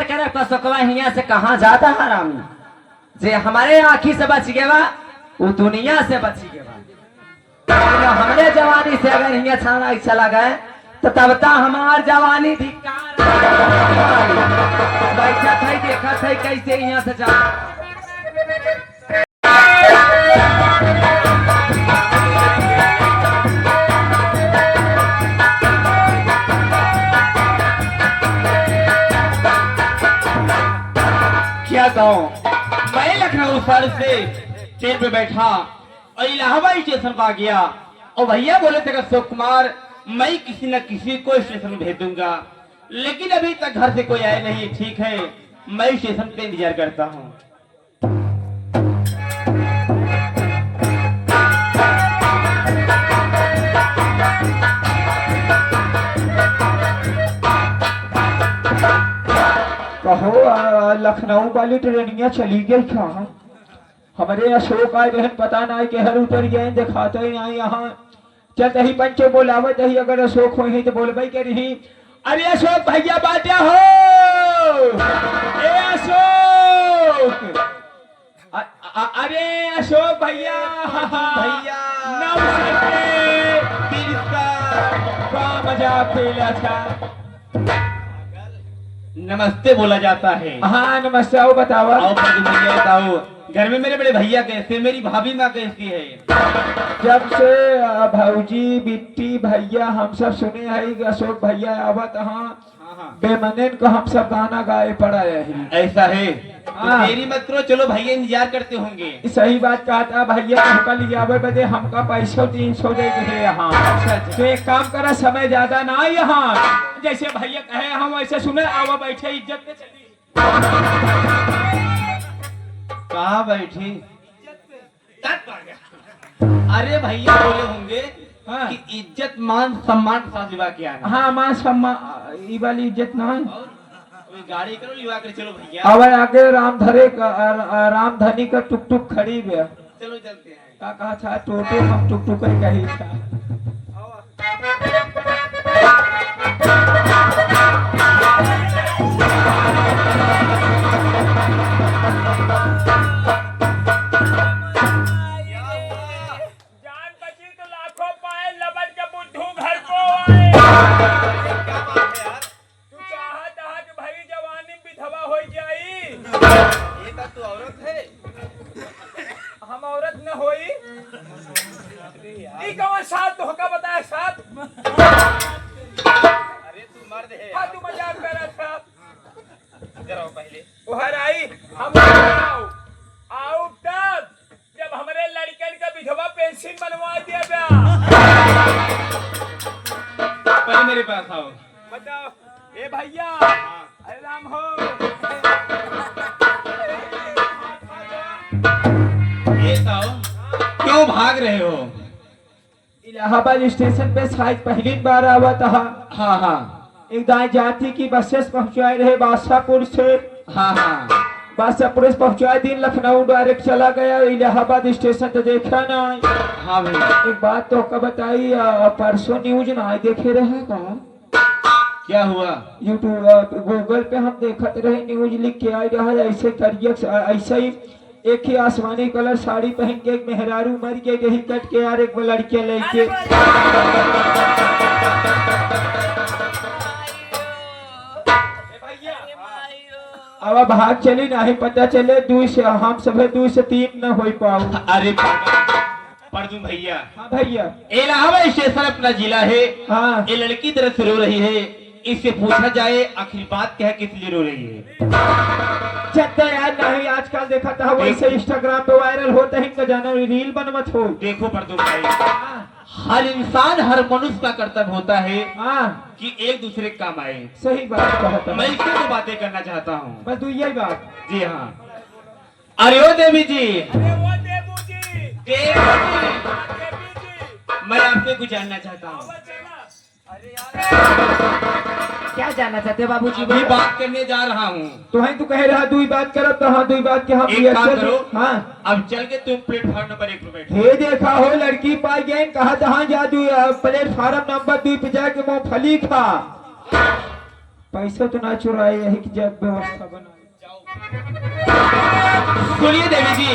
करे पसकवा हिया से कहाँ जाता हरामी जे हमारे आँखी से बच गए बा वो दुनिया से बच गए बा। हमरे जवानी से अगर हिया छाना चला गए तो तब तक हमार जवानी धिक्कार बैठा था देखा था कैसे यहाँ से जा क्या कहूँ, मैं लखनऊ शहर से ट्रेन पे बैठा और इलाहाबाद स्टेशन पर आ गया और भैया बोले थे कि अशोक कुमार मैं किसी न किसी को स्टेशन भेज दूंगा, लेकिन अभी तक घर से कोई आया नहीं। ठीक है, मैं स्टेशन पे इंतजार करता हूँ। कहो लखनऊ वाली ट्रेनियां चली गई क्या? हमारे अशोक आए बहन पता नहीं के हर उतर गए दिखाते ही नहीं यहाँ चलते ही पंचे बोलावत ही अगर अशोक हो तो बोलबई के रही अरे अशोक भैया बाटे हो ए अशोक अरे अशोक भैया भैया नमस्ते का मजाक खेला था। नमस्ते बोला जाता है। हाँ नमस्ते, आओ बतावा। आओ भैया बताओ, घर में मेरे बड़े भैया कैसे, मेरी भाभी माँ कैसी है? जब से भौजी बिट्टी भैया हम सब सुने है कि अशोक भैया आवत हाँ बेमनन को हम सब गाना गाए पड़ा है। ऐसा है हाँ। तो देरी मत करो, चलो भैया इंतजार करते होंगे। सही बात कहा था भैया, हमका लियावे बदे हमका पैसा 300 दे दे यहाँ। तो एक काम करा, समय ज्यादा ना यहाँ, जैसे भैया कहे हम वैसे सुने, आवा बैठे इज्जत में चली। कहाँ बैठी? अरे भैया बोले होंगे हाँ। कि इज्जत मान सम्मान के साथ लिवा के आना। हाँ मां सम्मान ये वाली इज्जत ना है। कोई गाड़ी करो, लिवा कर चलो भैया। अब आगे रामधनी का टुक टुक खड़ी है। चलो चलते हैं। का कहा था टोटो हम टुक टुक कही था। मेरे पास आओ। बताओ ए भैया, अरे राम हो। ये बताओ क्यों भाग रहे हो? इलाहाबाद स्टेशन पे शायद पहली बार आवा था। हाँ हाँ एक दाई जाति की बसेस पहुंचाए रहे बादशाहपुर से। हाँ हाँ बादशाहपुर से पहुंचाए दिन लखनऊ डायरेक्ट चला गया, इलाहाबाद स्टेशन तो देखा ना। हाँ भैया। एक बात तो का बताई, परसों न्यूज ना देखे रहे का? क्या हुआ? यूट्यूब गूगल पे हम देखते रहे, न्यूज लिख के आई रहा ऐसे करिए, ऐसे ही एक ही आसमानी कलर साड़ी पहन के एक मेहरारू मर गई, यही कट के यार एक लड़कियां लेके। अब भाग चली नहीं पता चले, 2 से हम सब 2 से 3 न हो पाऊ। अरे पढ़ भैया। हाँ भैया। इलाहाबाद स्टेशन अपना जिला है। हाँ। ये लड़की तरफ से रो रही है, इससे पूछा जाए आखिर बात क्या है, किस लिए रो रही है? चलते यार नहीं, आजकल देखा था वैसे इंस्टाग्राम पे वायरल होता है, इनका जाना रील बनवत हो। देखो परदू भाई, हर इंसान हर मनुष्य का कर्तव्य होता है कि एक दूसरे के काम आए। सही बात कहता है। मैं इससे तो बातें करना चाहता हूँ। बस तू यही बात। जी हाँ। अरे ओ देवी जी, मैं आपसे कुछ जानना चाहता हूँ। क्या जानना चाहते बाबूजी? अभी बात करने जा रहा हूँ। तो है तू कह रहा 2 बात करब तो हाँ 2 बात के हम एक काम करो। हाँ अब चल के तुम प्लेटफॉर्म नंबर 1 पे बैठो। हे देखा हो लड़की पाई गए, कहा जहाँ जा प्लेटफार्म नंबर 2 पे जाके मूंगफली खा। पैसे तो ना चुराए, यही की जब व्यवस्था बना। सुनिए देवी जी,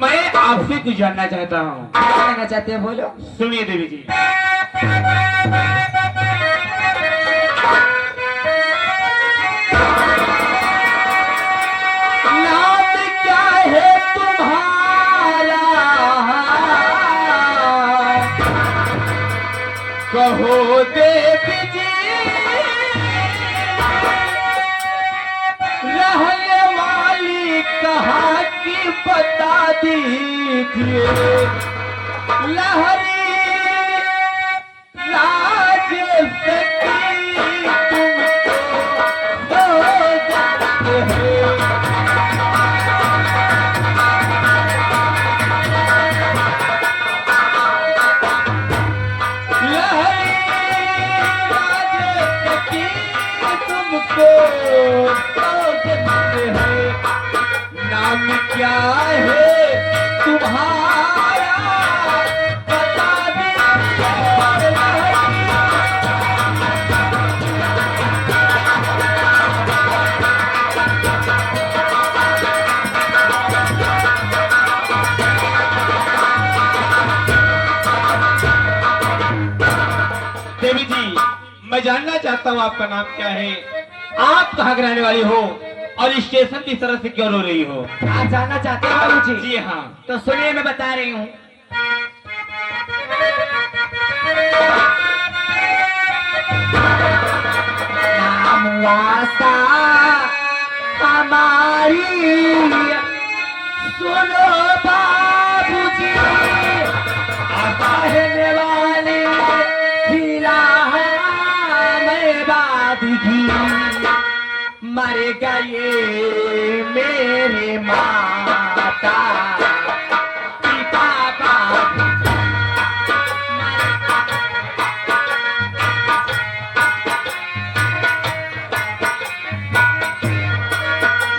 मैं आपसे कुछ जानना चाहता हूँ। क्या कहना चाहते हैं, बोलो। सुनिए देवी जी, नाम क्या है तुम्हारा, कहो देवी जी, रहने वाली कहाँ की बता दीजिए, लहरी राज सकी तुमको हो जाते हैं। लहरी राज सकी तुमको हो जाते हैं। नाम क्या है तुम्हारा, बता दीजिए लहरी। देवी जी, मैं जानना चाहता हूँ आपका नाम क्या है, आप कहाँ की रहने वाली हो और स्टेशन की तरह से क्यों रो रही हो? आप जानना चाहते हैं बाबूजी? जी हाँ। तो सुनिए, मैं बता रही हूँ। नाम वास्ता हमारी सुनो बाबूजी, कहने वाली मैं बादगी, मर गए मेरे माता पिता बाबू,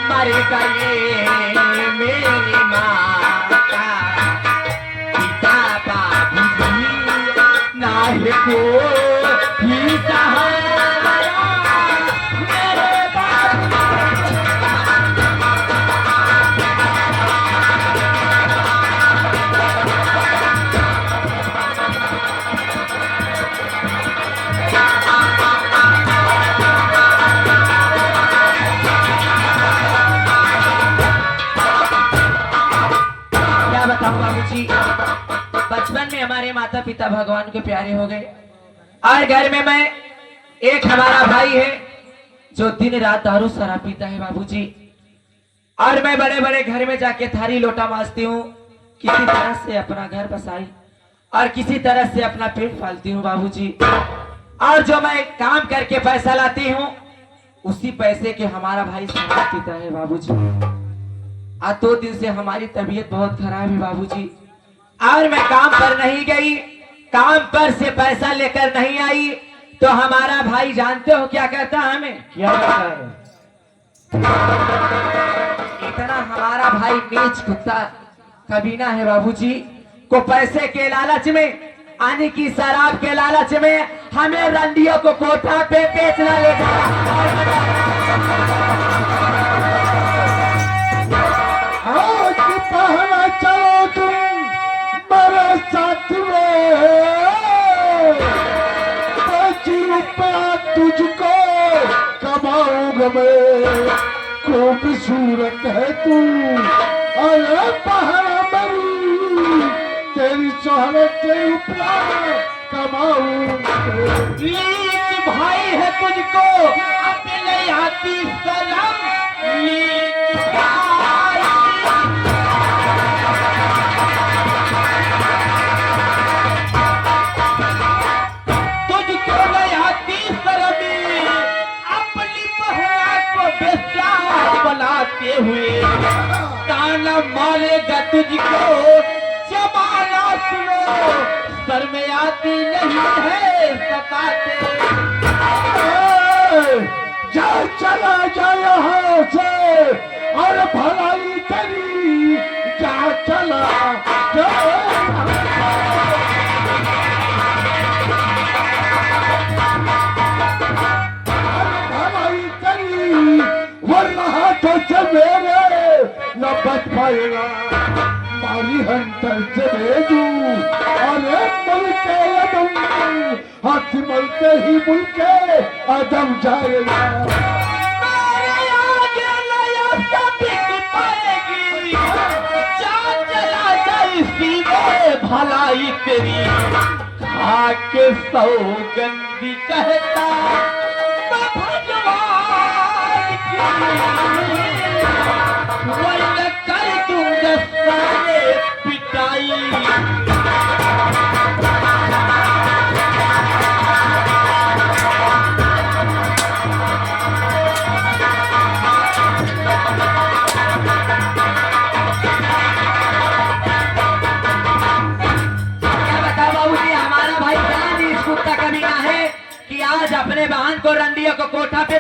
मर गए मेरी माता पिता बाबू, नाहे को ही सहारा मेरे बाबू। क्या बताऊं बाबूजी, बचपन में हमारे माता पिता भगवान के प्यारे हो गए और घर में मैं, एक हमारा भाई है जो दिन रात दारू शराब पीता है बाबूजी, और मैं बड़े बड़े घर में जाके थारी लोटा मांजती हूँ, किसी तरह से अपना घर बसाई और किसी तरह से अपना पेट पालती हूँ बाबूजी। और जो मैं काम करके पैसा लाती हूँ, उसी पैसे के हमारा भाई शराब पीता है बाबूजी। आज 2 दिन से हमारी तबीयत बहुत खराब है बाबूजी, और मैं काम पर नहीं गई, काम पर से पैसा लेकर नहीं आई, तो हमारा भाई जानते हो क्या कहता है हमें? क्या कहता है? इतना हमारा भाई नीच कुत्ता कमीना है बाबूजी, को पैसे के लालच में, आने की शराब के लालच में हमें रंडियों को कोठा पे बेचना ले आज पहला चलो तुम मेरे साथ में, 5 रुपया तुझको कमाऊंगा मैं, खूबसूरत है तू, अरे पहला मरी तेरी शोहरत के रुपया कमाऊंगा। लीक भाई है तुझको अपने आती सनम, लीक भाई। तुझको नहीं आती शर्मी, अपनी बहना को बेचा बनाते हुए, ताना मारेगा तुझको जमाना, सुनो सर में आती नहीं है सताते। जा चला जा यहाँ से और भलाई तेरी, जा चला जा। भलाई वरना हाथों से मेरे न बच पाएगा। मारी हंटर चले जू, अरे मुल्के अदम, हाथ मलते ही मुल्के अदम जाएगा। मेरे आगे नया सबिक पाएगी, चाँद जला जाए सीने भलाई तेरी, खाके सौगंधी कहता मैं भगवान की, वरना कर दूंगा सारे पिटाई। क्या बताओ बाबूजी, हमारा भाई जान इस कुत्ता कभी ना है कि आज अपने बहन को रंडिया को कोठा पे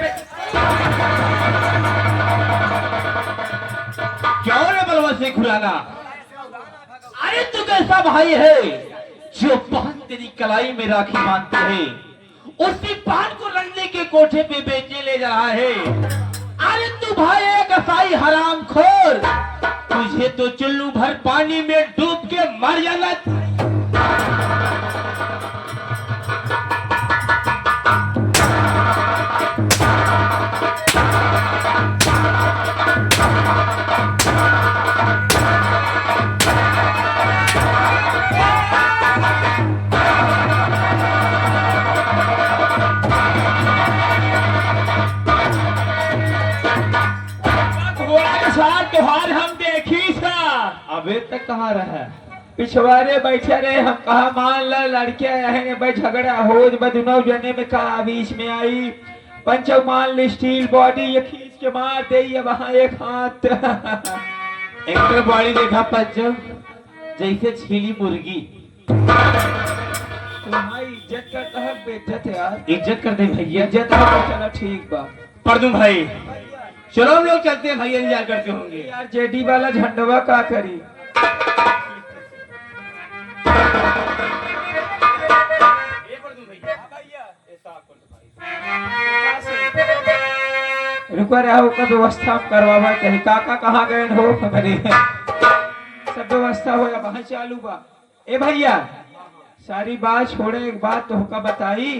क्यों रे बलवा से खुलाना? अरे तू कैसा भाई है जो बहन तेरी कलाई में राखी बांधते है, उसी बहन को रंडे के कोठे पे बेचने ले जा रहा है। अरे तू भाई है कसाई हरामखोर, तुझे तो चुल्लू भर पानी में डूब के मर जाना। त्योहार हम देखी था, अबे तक कहाँ रहा? पिछवाड़े बैठे रहे हम, कहा मान ला लड़के रहे भाई, झगड़ा हो बदनौ जने में कहा बीच में आई पंचो मान ली स्टील बॉडी ये खींच के मार दे, ये वहां एक हाथ एक तो बॉडी देखा पंचो जैसे छीली मुर्गी। तुम्हारी इज्जत करता है बेइज्जत है यार, इज्जत करते भैया। इज्जत है तो चलो ठीक बा। पर तुम भाई चलो हम लोग चलते हैं, भैया इंतजार करते होंगे। यार जेडी वाला झंडवा का करी, रुको रहो का व्यवस्था करवावा कहीं, काका कहाँ गए हो हमारे, सब व्यवस्था हो या वहां चालू बा। ए भैया सारी बात छोड़े, एक बात तो होका बताई,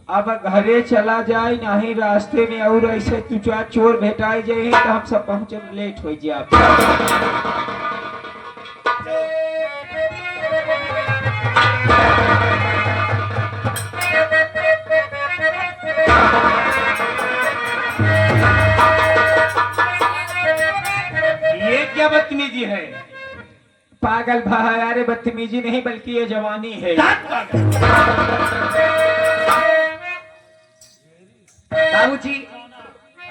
अब घरे चला जाए नहीं रास्ते में और ऐसे तू चोर भेटाई जाए तो हम सब पहुंचे लेट हो जाए। ये क्या बदतमीजी है? पागल भाई, अरे बदतमीजी नहीं बल्कि ये जवानी है। बाबूजी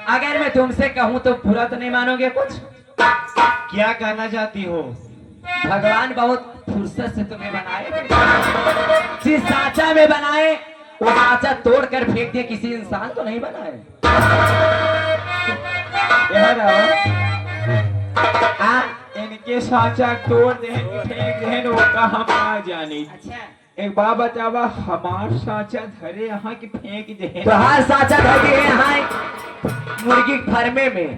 अगर मैं तुमसे कहूँ तो बुरा तो नहीं मानोगे कुछ? क्या कहना चाहती हो? भगवान बहुत फुर्सत से तुम्हें बनाए, जिस सांचा में बनाए वो सांचा तोड़ कर फेंक दिए, किसी इंसान को नहीं बनाए। यार इनके सांचा तोड़ दे फेंक दे वो का हम आ जाने। अच्छा एक बात बतावा, हमार सांचा धरे यहाँ की फेंक दे तो हर सांचा धर दिए यहाँ मुर्गी फर्मे में,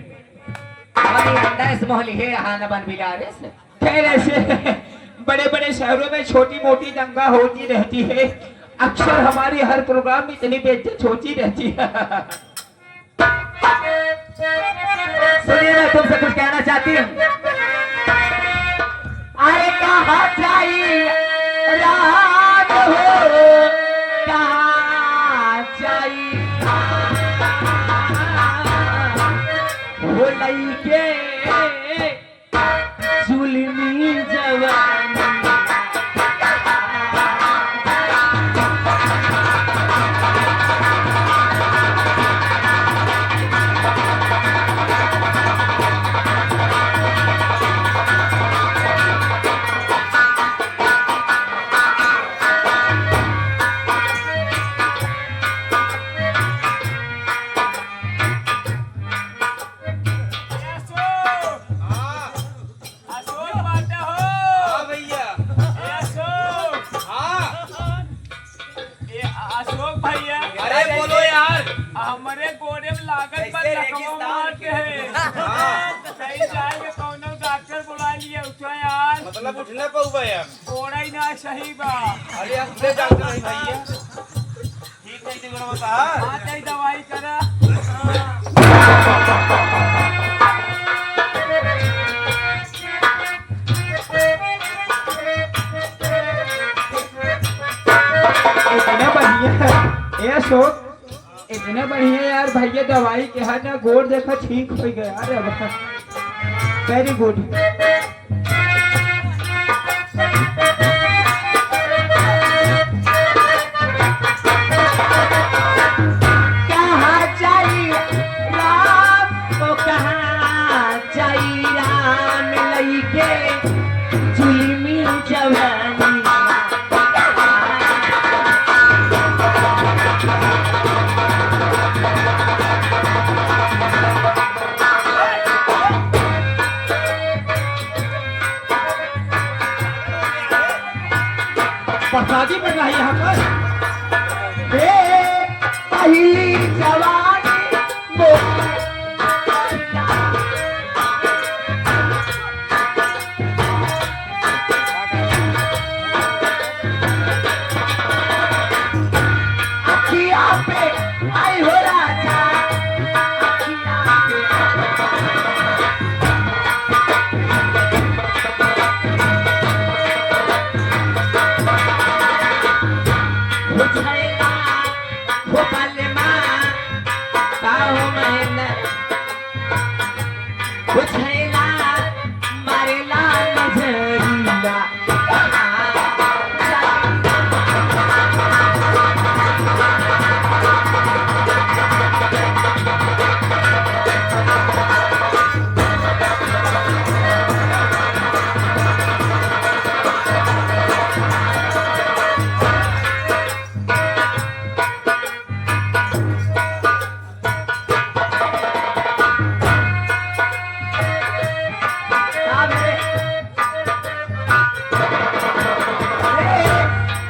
हमारी अंडा इस मोहली है यहाँ न बन बिलारे से। खैर ऐसे बड़े बड़े शहरों में छोटी मोटी दंगा होती रहती है, अक्सर हमारी हर प्रोग्राम में इतनी बेइज्जत होती रहती है। सुनिए मैं तुमसे कुछ कहना चाहती हूँ। अरे कहाँ जाई रात हो, कहाँ जाई हो लइके जुल्मी जवानी। पाकिस्तान के सही जाएंगे कौनो डॉक्टर बुला लिया उसको यार मतलब उठने पाऊंगा यार थोड़ा ही ना सही बा अरे यार ले जाते नहीं भैया ठीक है तो बता आते ही दवाई करा इतना बढ़िया ये अशोक इतना बढ़िया यार भैया दवाई के है ना गोड़ देखा ठीक हो गया अरे वेरी गुड कहाँ जाई राम को कहाँ जाई राम लइके जुलमी जवानी प्रसादी बन रहा है यहाँ पर पहली जवानी वो अखिया पे आई हो राजा अखिया पे बुझाएगा वो पलमा काहो मैंने बुझाएगा मारेला नजरिया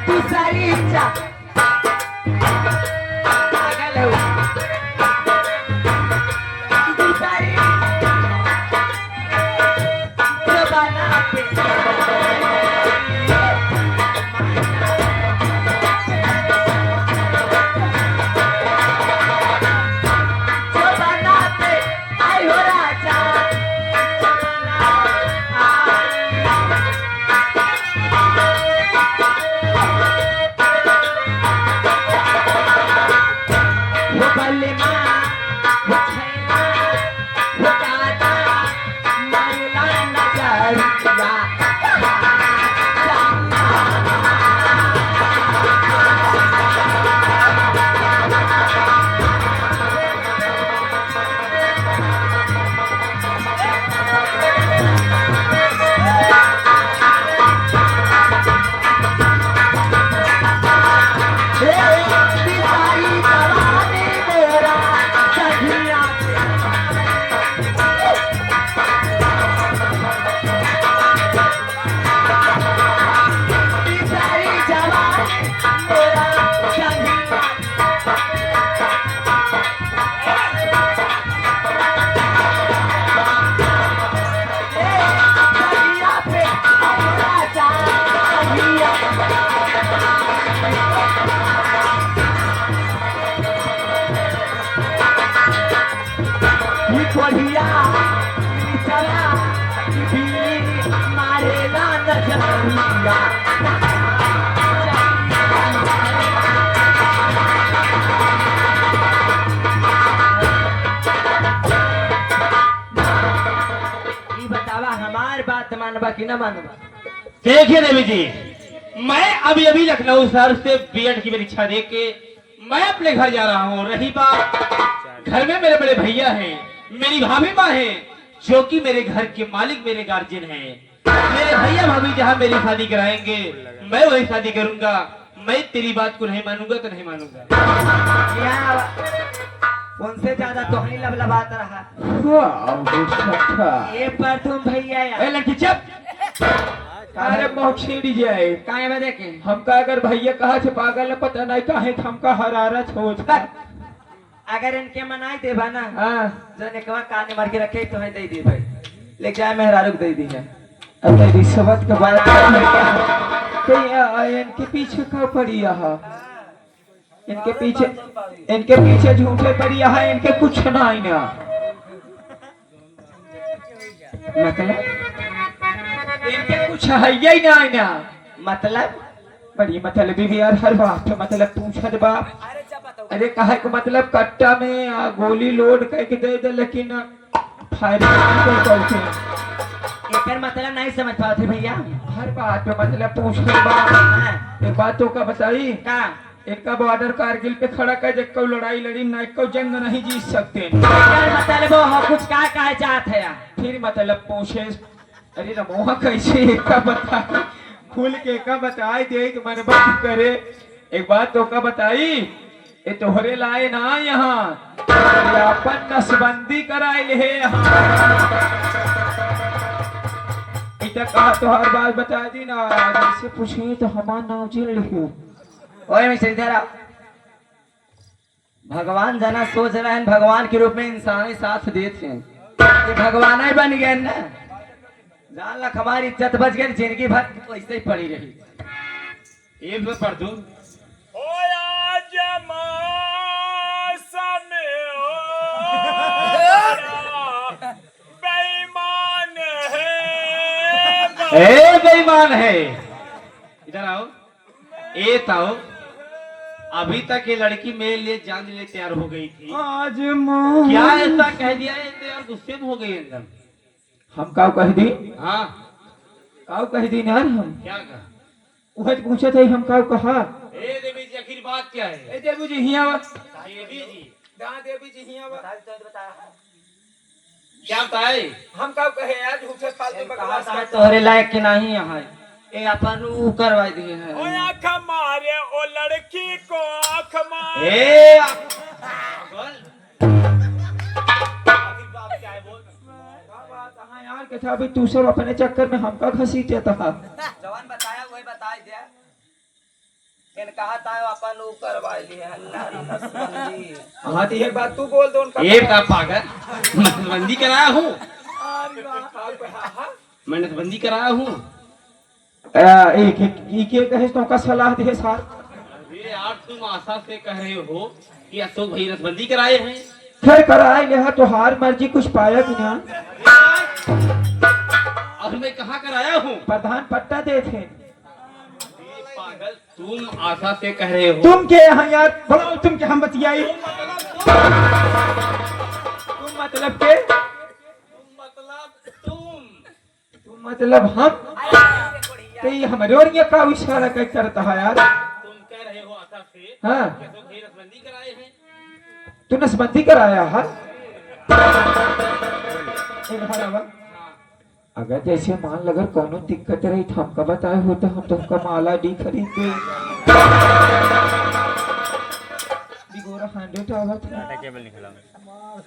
तू सारी इच्छा पागल हो तू सारी जबाना पे जबाना पे आई हो राजा वो बल्लेमा वो छैला वो काटा मारेला नजरिया पिताई जवानी मेरा सखिया पिताई जवानी मेरा सखिया सखिया पे राजा सखिया बढ़िया चला मारेला नजरिया ये बतावा हमार बात मानबा कि न मानबा देखिए देवी जी मैं अभी अभी लखनऊ शहर से बीएड की परीक्षा दे के मैं अपने घर जा रहा हूँ रही बात घर में मेरे बड़े भैया हैं मेरी भाभी माँ है जो कि मेरे घर के मालिक मेरे गार्जियन हैं मेरे भैया भाभी जहाँ मेरी शादी कराएंगे मैं वही शादी करूंगा मैं तेरी बात को नहीं मानूंगा तो नहीं मानूंगा उनसे ज्यादा तो ही लबलबात रहा ये पर तुम भैया ए लड़की चुप अरे मोक्षी जाए काहे में देखे हमका अगर भैया कहा से पागल है पता नहीं काहे हमका हरारत हो अगर इनके मनाई देबा ना हाँ जो निकवा कान मार के रखे तो है दे दी भाई ले जाए मेहरारू को दे दी है। अब रिश्वत के बात तो इनके पीछे का पड़ी यहाँ इनके पीछे झूठे पड़ी यहाँ इनके कुछ ना ही ना मतलब इनके कुछ है ही ना ही ना मतलब बड़ी मतलब भी यार हर बात पे मतलब पूछत बाप अरे कहे को मतलब कट्टा में गोली लोड करके दे दे लेकिन फायरिंग नहीं करते एकर मतलब नहीं समझ पाते भैया। हर बात पे मतलब पूछत बाप एक बात तो का बताई का एक बॉर्डर कारगिल पे खड़ा कर जब को लड़ाई लड़ी ना को जंग नहीं जीत सकते एकर मतलब वो हो कुछ का कहे चाहत है फिर मतलब पूछे अरे रमोहा कैसे एक का बता खुल के का बताई दे कि मन बात करे एक बात तो का बताई ये तोहरे लाए ना यहाँ अपन नसबंदी कराए ले इतना कहा तो हर बात बता दी ना जैसे पूछे तो हमारा नाम चिल लिखो ओए मिस्टर इधर आओ। भगवान जना सोच रहे हैं भगवान के रूप में इंसान साथ देते हैं ये भगवान ही बन गए ना जान लख हमारी इज्जत बच गई जिंदगी भर वैसे ही पड़ी रही। ये पढ़ दूं ए बेईमान है इधर आओ ए ताओ अभी तक ये लड़की मेरे लिए जान ले तैयार हो गई थी आज क्या ऐसा कह दिया है तो यार गुस्से में हो गई एकदम। हम काव कह दी हाँ काव कह दी यार हम क्या कहा वह पूछे थे हम काव कहा ए देवी जी आखिर बात क्या है ए देवी जी हिया देवी जी देवी जी हिया क्या बताए हम काव कहे यार झूठे फालतू बकवास कहा तोहरे लायक के नहीं यहाँ ये अपन ऊ करवा दिए हैं। आँख मारे ओ लड़की को आँख मारे ए हाँ यार के था अभी तू सब अपने चक्कर में हमका घसीटे था जवान बताया वही बता दिया इन कहा था अपन ऊ करवा लिए नसबंदी। हाँ तो ये बात तू बोल दो उनका ये बता पागल नसबंदी कराया हूँ मैं नसबंदी कराया हूँ एक कहे तो का सलाह दे सार अरे यार तुम आशा से कह रहे हो कि अशोक भाई नसबंदी कराए हैं फिर कराए ले तो हार मर्जी कुछ पाया कि ना और मैं कहाँ कराया हूँ प्रधान पट्टा दे थे पागल तुम आशा से कह रहे हो तुम के यहाँ यार बोलो तुम के हम बतियाई तुम मतलब के तुम मतलब हम तो ये हमारे और ये का इशारा कर करता है यार तुम कह रहे हो आशा से हाँ कि अशोक भाई नसबंदी कराए हैं तू नसबंदी कराया है अगर जैसे मान लगर कोनो दिक्कत रही तो हमका बताए हो तो हम तुमका माला डी खरीद दे बिगोरा 100 आवत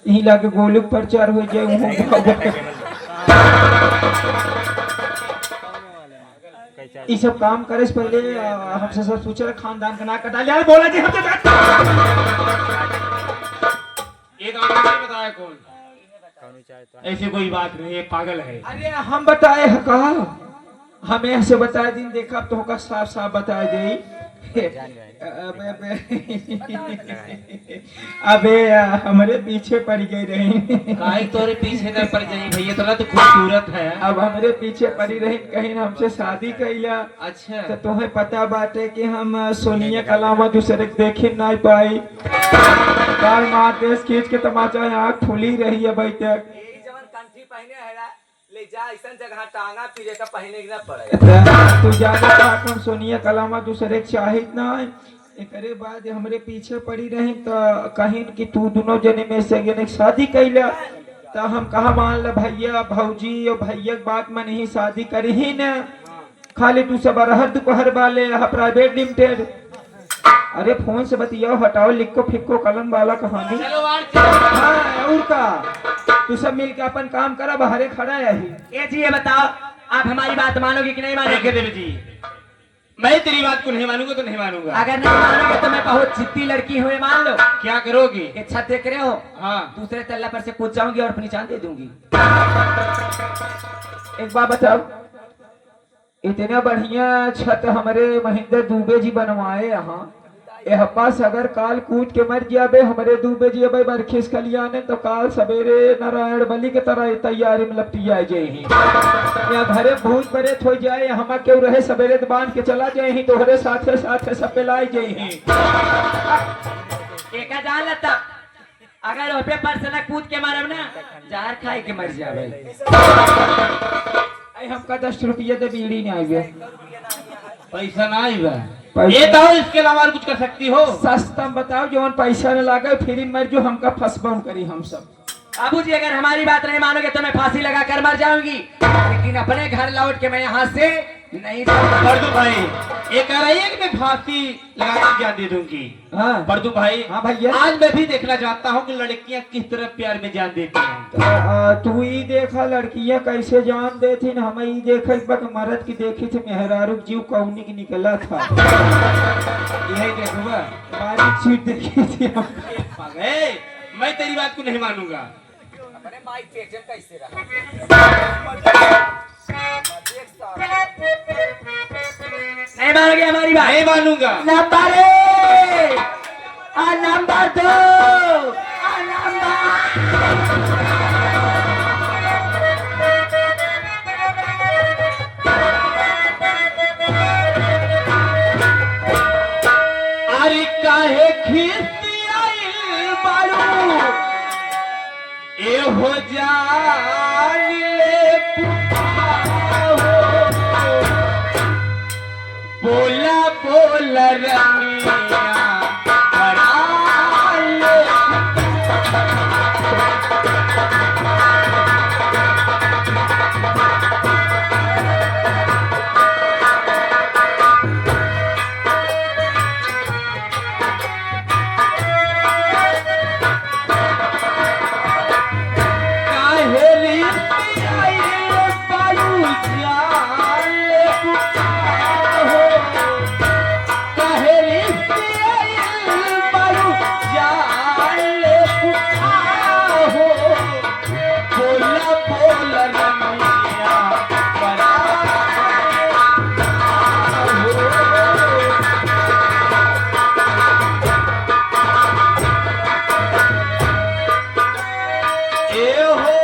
यही लाके गोलक प्रचार हो जाए ये सब काम करे से पहले हमसे सब सोचे खानदान का ना कटा लिया बोला जी हमसे ये तो आपने नहीं बताया कौन ऐसी कोई बात नहीं है पागल है अरे हम बताए है कहा हमें ऐसे बता दिन देखा तो होगा साफ साफ बता दे अबे हमारे पीछे पड़ गए रही काहे तोरे पीछे न पड़ जाई भैया तोरा तो खूबसूरत है अब हमारे पीछे पड़ी रही कहीं हमसे शादी कैला अच्छा तो तुम्हें पता बाटे कि हम सोनिया के अलावा दूसरे के देख नहीं पाई बार मार देश खींच के तमाचा आँख फूली रही है भाई तक जवन कंठी पहने है ले जा ऐसा जगह टांगा पीछे का पहने ना पड़े तू जाने हम सोनिया के अलावा दूसरे के चाहिए ना एकरे बाद हमरे पीछे पड़ी रही तो कहीं कि तू दोनों जने में से एक शादी कैला तो हम कहा मान ल भैया भौजी और भैया के बात में नहीं शादी करी ही न खाली तू सब अरहर दोपहर वाले प्राइवेट लिमिटेड अरे फोन से बतियाओ हटाओ लिखो फिक्को कलम वाला कहानी चलो यार हाँ और का तू सब मिल के अपन काम करा बाहरे खड़ा है ये जी ये बताओ आप हमारी बात मानोगे कि नहीं मानोगे देवी जी मैं तेरी बात को नहीं मानूंगा तो नहीं मानूंगा। अगर नहीं मानोगे तो मैं बहुत जिद्दी लड़की हुए मान लो। क्या करोगी? ये छत देख रहे हो, हाँ, दूसरे तल्ला पर से कूद जाऊंगी और अपनी जान दे दूंगी। एक बात बताओ, इतना बढ़िया छत हमारे महेंद्र दुबे जी बनवाए यहाँ, यह पास अगर काल कूद के मर गया बे हमारे दुबे जी अब बरखिस कलियाने तो काल सवेरे नारायण बलि के तरह तैयारी में लपटिया जाए या घरे भूत प्रेत हो जाए, हम क्यों रहे सवेरे बांध के चला जाए ही तोहरे साथे साथे सब लाई जाए। एक जान लेता अगर ओपे पर से ना कूद के मारब ना जहर खाए के मर जावे। हमका 10 रुपया दे बीड़ी नहीं आए पैसा ना आई बा। पैसा- ये तो इसके अलावा और कुछ कर सकती हो? सस्ता बताओ जौन पैसा न लागे फिर मर जो हमका फंसबन करी हम सब। बाबू जी अगर हमारी बात नहीं मानोगे तो मैं फांसी लगा कर मर जाऊंगी, लेकिन अपने घर लौट के मैं यहाँ से नहीं जाऊंगा। बरदू भाई ये कह रही है कि मैं फांसी लगा के जान दे दूंगी। हाँ बरदू भाई, हाँ भैया, आज मैं भी देखना चाहता हूँ कि लड़कियां किस तरह प्यार में जान देती हैं। तू ही देखा लड़कियां कैसे जान देती न, हम ही देखा मर्द की देखी थी मेहरारू जीव कौनी की निकला था। यही देखूंगा। बारीक चीट देखी थी हम। ए, मैं तेरी बात को नहीं मानूंगा। नहीं मानोगे हमारी बात? नहीं मानूंगा। नंबर 1 और नंबर 2 और नंबर अरे काहे खिसियाइल बारू ए हो जान ले पुकाहो। बोला बोला रंगिया बड़ा ले काहे रिसियाइल बारू जान ले पुकाहो। काहे रिसियाइल बारू जान ले पुकाहो। बोला बोला रंगिया बड़ा ए हो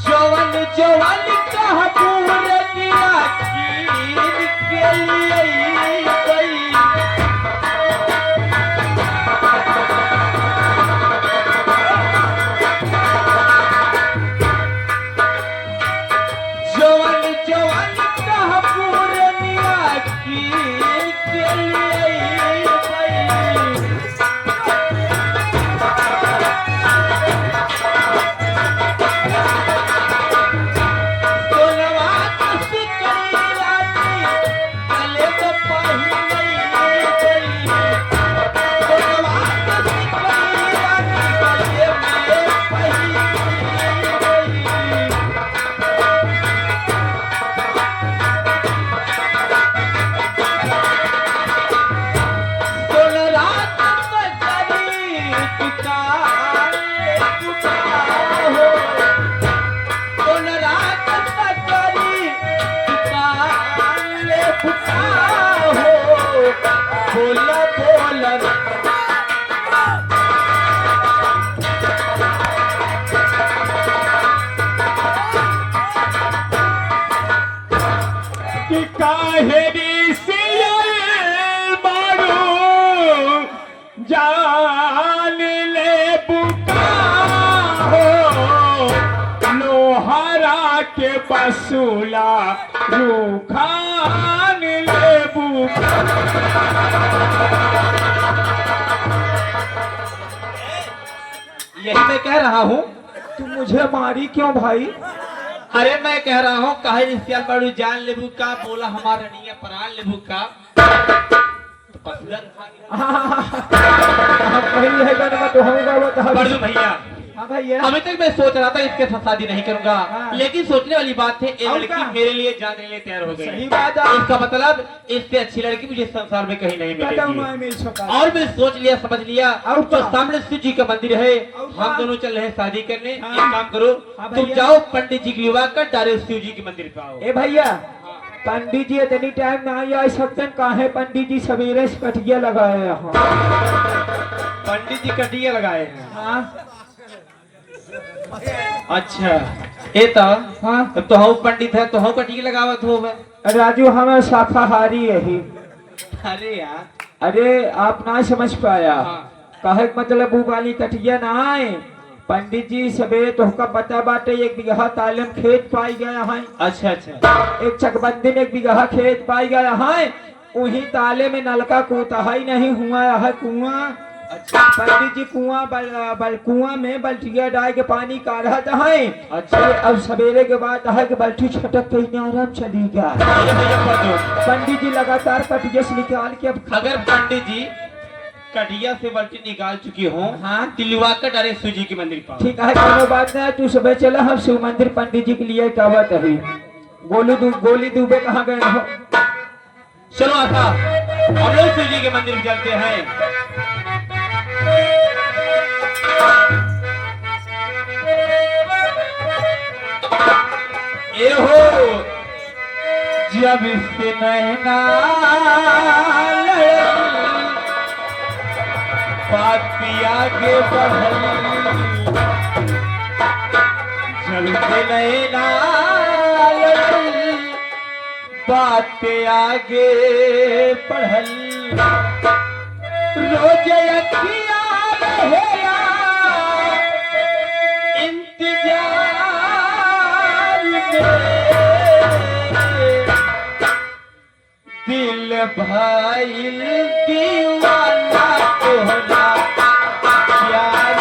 जवन जवन कह पूरे दिया चीर के लिए गई। जवन जवन कह पूरे दिया चीर के लिए गई। सोनवा तुसी करी राती गले तो पहिनई गई। सोनवा तुसी करी राती गले में पहिनई गई। सोन रात बजरी दुकान दुकाहो। सोन रात बजरी दुकान ले फुकाहो। बोला बोला कि काहे रिसियाइल बारू जान ले बुकाहो। लोहरा के बसूला रूखान ले बुका। यही मैं कह रहा हूँ। तू मुझे मारी क्यों भाई? अरे मैं कह रहा हूँ काहे रिसियाल बारू जान लेबू का, बोला हमारा नहीं है प्राण लेबू का। तो पसंद खा गया। हम कहीं है गाना तो होगा वो तो बरदू भैया हाँ भैया। अभी तक मैं सोच रहा था इसके साथ शादी नहीं करूंगा, हाँ। लेकिन सोचने वाली बात है ये और लड़की क्या? मेरे लिए जाने के लिए तैयार हो गई। सही बात है। इसका मतलब इससे अच्छी लड़की मुझे संसार में कहीं नहीं पता हुआ मिलेगी। मिल सका। और मैं सोच लिया समझ लिया, और तो क्या? सामने शिव जी का मंदिर है, और क्या? हम दोनों चल रहे हैं शादी करने। हाँ। एक काम करो, हाँ तुम भैया। जाओ पंडित जी की विवाह कर डायरेक्ट शिव जी के मंदिर पे आओ। ए भैया, पंडित जी इतनी टाइम ना आ सकते काहे पंडित जी सवेरे से कटिया लगाए यहाँ। पंडित जी कटिया लगाए हैं। हाँ अच्छा ये तो हाँ तो हम पंडित है तो हम कटिया लगावत हो। राजू हमें शाकाहारी यही। अरे यार, अरे आप ना समझ पाया। हाँ। कहे के मतलब वो वाली कटिया ना आए। पंडित जी सवेरे तोहका पता बाटे 1 बीघा तालम खेत पाई गया है। अच्छा अच्छा, एक चकबंदी में 1 बीघा खेत पाई गया है। वही ताले में नलका कूता ही नहीं हुआ है कुआं। अच्छा पंडित जी कुआं में बल्टिया डाल के पानी काढ़त है। अच्छा। अब सवेरे के बाद है कि बल्टी छटक के आराम चली गया। ये भैया पढ़ दो। पंडित जी लगातार कटिया से निकाल के अब अगर पंडित जी कटिया से बाल्टी निकाल चुकी हो, हाँ। तिलवा कर डायरेक्ट शिव जी के मंदिर पर आओ। ठीक है, कोनो बात नहीं। तू सुबह चला, हम शिव मंदिर पंडित जी के लिए कहवत है। गोली दुबे कहाँ गए हो? चलो आता हम लोग शिव जी के मंदिर में चलते हैं। ये हो जब इससे नैना लड़ल, बात पिया के बढ़ल, जब से नैना लड़ल, बात पे आगे बढ़ल, रोज अखिया रहेला इंतजार में, दिल भाई दीवाना तोहरा प्यार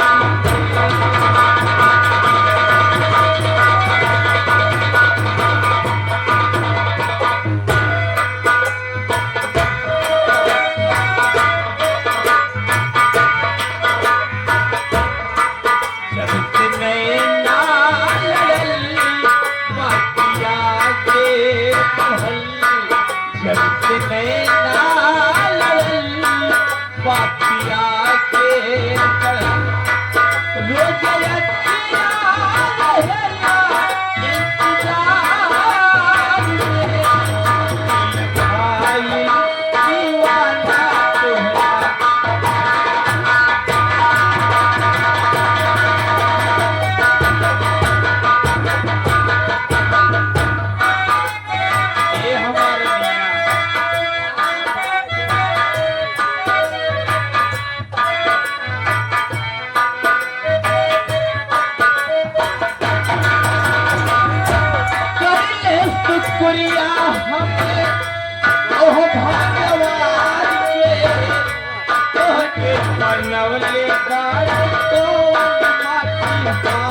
शुक्रिया हमें ओह भगवान के बनवले गाय तो माटी का।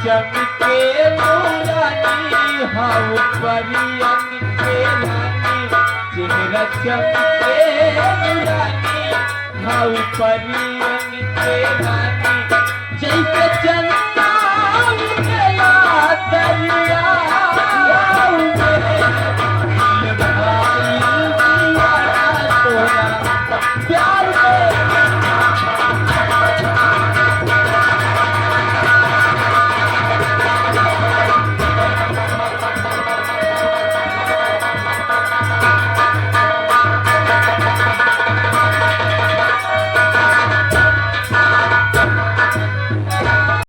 चमके नूरानी हाउ परियन के रानी, चेहरा चमके नूरानी हाउ परियन के रानी, जैसे चंदा उगला दरिया